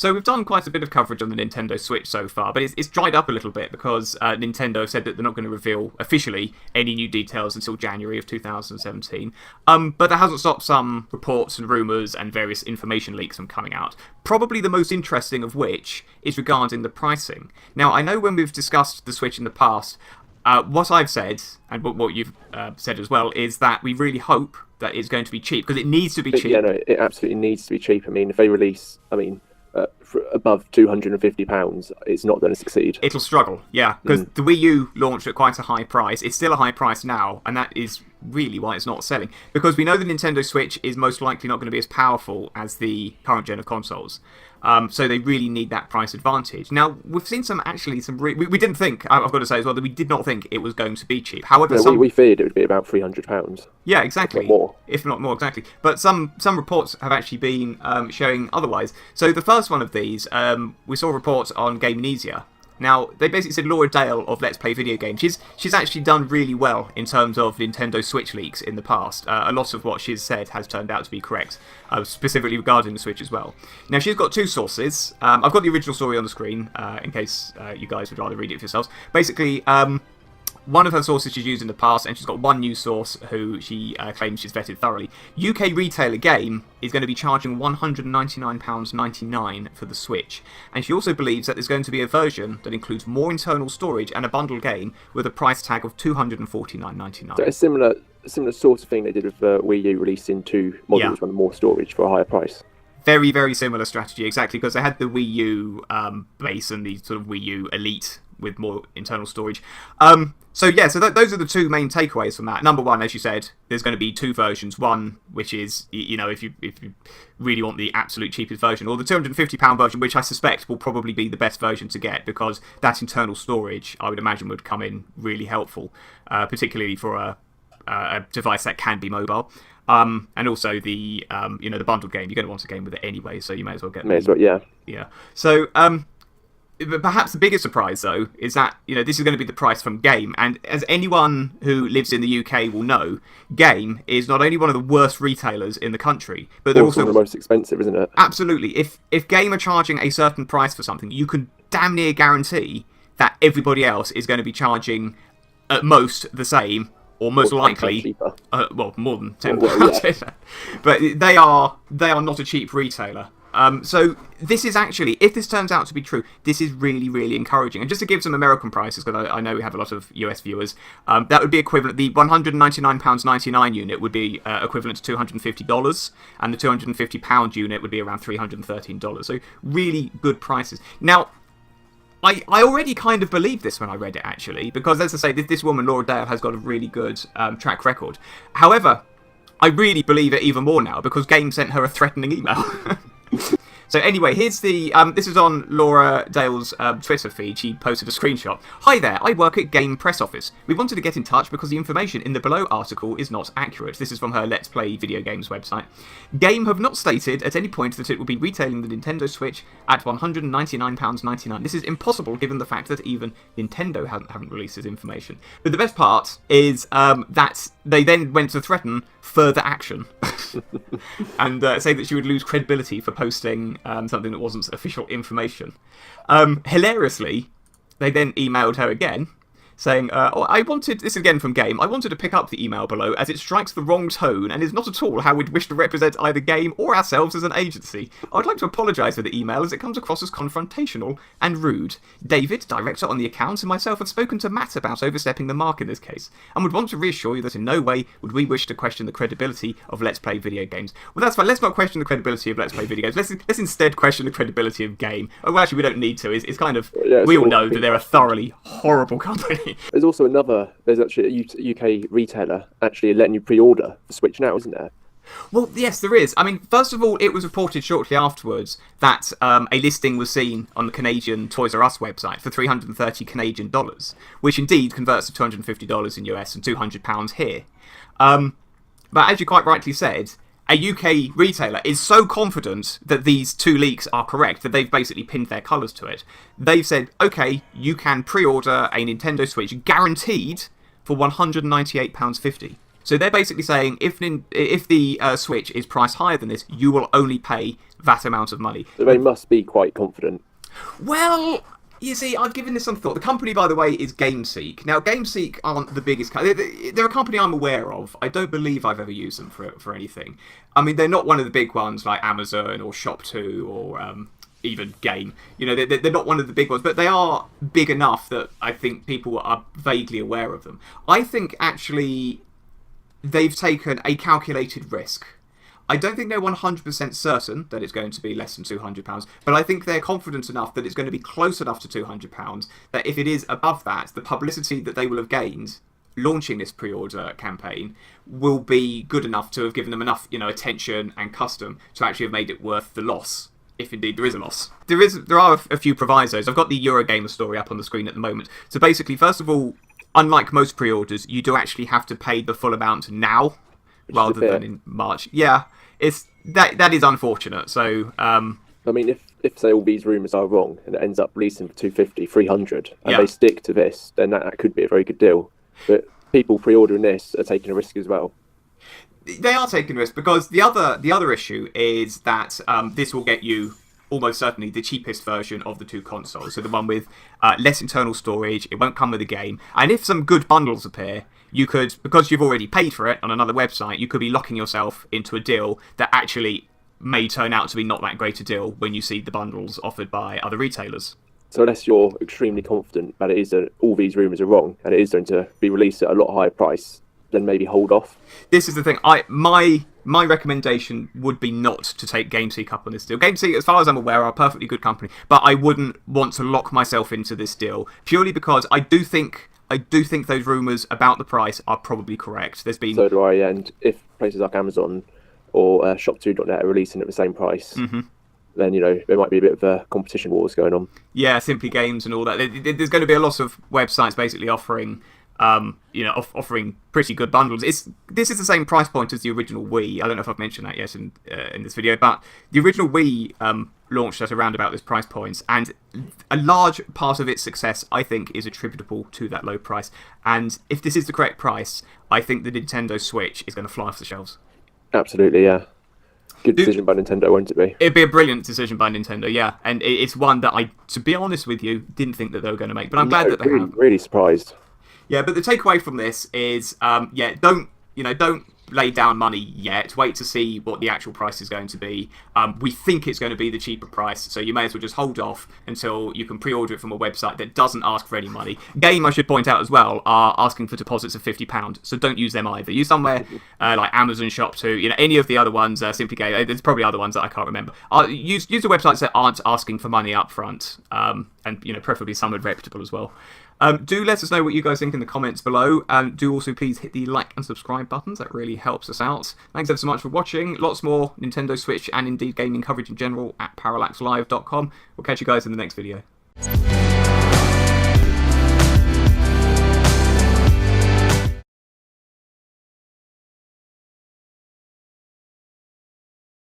So we've done quite a bit of coverage on the Nintendo Switch so far, but it's dried up a little bit because Nintendo said that they're not going to reveal officially any new details until January of 2017. But that hasn't stopped some reports and rumours and various information leaks from coming out. Probably the most interesting of which is regarding the pricing. Now, I know when we've discussed the Switch in the past, what I've said, and what you've said as well, is that we really hope that it's going to be cheap, because it needs to be cheap. Yeah, no, it absolutely needs to be cheap. I mean, if they release, for above £250, it's not going to succeed. It'll struggle, yeah, because the Wii U launched at quite a high price. It's still a high price now, and that is really why it's not selling. Because we know the Nintendo Switch is most likely not going to be as powerful as the current gen of consoles. So they really need that price advantage. Now, we've seen we didn't think, I've got to say as well, that we did not think it was going to be cheap. However, we feared it would be about £300. Yeah, exactly. If not more. If not more, exactly. But some reports have actually been showing otherwise. So the first one of these, we saw a report on Gamespot. Now, they basically said Laura Dale of Let's Play Video Games, she's actually done really well in terms of Nintendo Switch leaks in the past. A lot of what she's said has turned out to be correct, specifically regarding the Switch as well. Now, she's got two sources. I've got the original story on the screen, in case you guys would rather read it for yourselves. Basically, one of her sources she's used in the past, and she's got one new source who she claims she's vetted thoroughly. UK retailer Game is going to be charging £199.99 for the Switch, and she also believes that there's going to be a version that includes more internal storage and a bundle game with a price tag of £249.99. So a similar sort of thing they did with Wii U, releasing two models with more storage for a higher price. Very, very similar strategy, exactly, because they had the Wii U base and the sort of Wii U Elite with more internal storage. So those are the two main takeaways from that. Number one, as you said, there's going to be two versions. One, which is, if you really want the absolute cheapest version, or the £250 version, which I suspect will probably be the best version to get, because that internal storage, I would imagine, would come in really helpful, particularly for a device that can be mobile. And also the the bundle game. You're going to want a game with it anyway, so you may as well get. May as well, yeah. Yeah. So but perhaps the biggest surprise, though, is that this is going to be the price from Game, and as anyone who lives in the UK will know, Game is not only one of the worst retailers in the country, but they're also the most expensive, isn't it? Absolutely. If Game are charging a certain price for something, you can damn near guarantee that everybody else is going to be charging at most the same, or most likely, more than £10. Yeah. But they are not a cheap retailer. So this is actually, if this turns out to be true, this is really, really encouraging. And just to give some American prices, because I know we have a lot of US viewers, that would be equivalent, the £199.99 unit would be equivalent to $250, and the £250 unit would be around $313. So really good prices. Now, I already kind of believed this when I read it, actually, because, as I say, this woman, Laura Dale, has got a really good track record. However, I really believe it even more now, because Game sent her a threatening email. So anyway, here's the... this is on Laura Dale's Twitter feed. She posted a screenshot. Hi there, I work at Game Press Office. We wanted to get in touch because the information in the below article is not accurate. This is from her Let's Play Video Games website. Game have not stated at any point that it will be retailing the Nintendo Switch at £199.99. This is impossible given the fact that even Nintendo haven't released this information. But the best part is that they then went to threaten further action and say that she would lose credibility for posting something that wasn't official information. Hilariously, they then emailed her again, saying, this is again from Game, I wanted to pick up the email below as it strikes the wrong tone and is not at all how we'd wish to represent either Game or ourselves as an agency. I would like to apologise for the email as it comes across as confrontational and rude. David, director on the account, and myself have spoken to Matt about overstepping the mark in this case, and would want to reassure you that in no way would we wish to question the credibility of Let's Play Video Games. Well, that's fine. Let's not question the credibility of Let's Play Video Games. Let's instead question the credibility of Game. Oh, well, actually, we don't need to. It's kind of... Yeah, we all know that they're a thoroughly horrible company. There's also there's actually a UK retailer actually letting you pre-order the Switch now, isn't there? Well, yes, there is. I mean, first of all, it was reported shortly afterwards that a listing was seen on the Canadian Toys R Us website for $330 Canadian, which indeed converts to $250 in US and £200 here. But as you quite rightly said, a UK retailer is so confident that these two leaks are correct that they've basically pinned their colours to it. They've said, okay, you can pre-order a Nintendo Switch guaranteed for £198.50. So they're basically saying if the Switch is priced higher than this, you will only pay that amount of money. So they must be quite confident. Well, you see, I've given this some thought. The company, by the way, is Gameseek. Now, Gameseek aren't the biggest... They're a company I'm aware of. I don't believe I've ever used them for anything. I mean, they're not one of the big ones like Amazon or Shop2 or even Game. You know, they're not one of the big ones, but they are big enough that I think people are vaguely aware of them. I think, actually, they've taken a calculated risk. I don't think they're 100% certain that it's going to be less than £200, but I think they're confident enough that it's going to be close enough to £200 that if it is above that, the publicity that they will have gained launching this pre-order campaign will be good enough to have given them enough, attention and custom to actually have made it worth the loss, if indeed there is a loss. There are a few provisos. I've got the Eurogamer story up on the screen at the moment. So basically, first of all, unlike most pre-orders, you do actually have to pay the full amount now rather than in March. Yeah. That is unfortunate. So, I mean, if say all these rumours are wrong and it ends up releasing for 250, 300, and they stick to this, then that could be a very good deal. But people pre-ordering this are taking a risk as well. They are taking a risk because the other issue is that this will get you almost certainly the cheapest version of the two consoles. So the one with less internal storage, it won't come with a game, and if some good bundles appear, you could, because you've already paid for it on another website, you could be locking yourself into a deal that actually may turn out to be not that great a deal when you see the bundles offered by other retailers. So unless you're extremely confident that it is all these rumours are wrong and it is going to be released at a lot higher price, then maybe hold off. This is the thing. My recommendation would be not to take Gameseek up on this deal. Gameseek, as far as I'm aware, are a perfectly good company, but I wouldn't want to lock myself into this deal purely because I do think those rumours about the price are probably correct. So do I, and if places like Amazon or Shop2.net are releasing at the same price, then, there might be a bit of a competition wars going on. Yeah, Simply Games and all that. There's going to be a lot of websites basically offering offering pretty good bundles. This is the same price point as the original Wii. I don't know if I've mentioned that yet in this video, but the original Wii launched at around about this price point, and a large part of its success, I think, is attributable to that low price. And if this is the correct price, I think the Nintendo Switch is going to fly off the shelves. Absolutely, yeah. Good decision by Nintendo, won't it be? It'd be a brilliant decision by Nintendo, yeah. And it's one that I, to be honest with you, didn't think that they were going to make. But I'm glad that they have. Really surprised. Yeah, but the takeaway from this is, don't lay down money yet. Wait to see what the actual price is going to be. We think it's going to be the cheaper price, so you may as well just hold off until you can pre-order it from a website that doesn't ask for any money. Game, I should point out as well, are asking for deposits of £50, so don't use them either. Use somewhere like Amazon, Shop2, any of the other ones, Simply Game. There's probably other ones that I can't remember. Use the websites that aren't asking for money up front, and preferably somewhere reputable as well. Do let us know what you guys think in the comments below. Do also please hit the like and subscribe buttons. That really helps us out. Thanks ever so much for watching. Lots more Nintendo Switch and indeed gaming coverage in general at ParallaxLive.com. We'll catch you guys in the next video.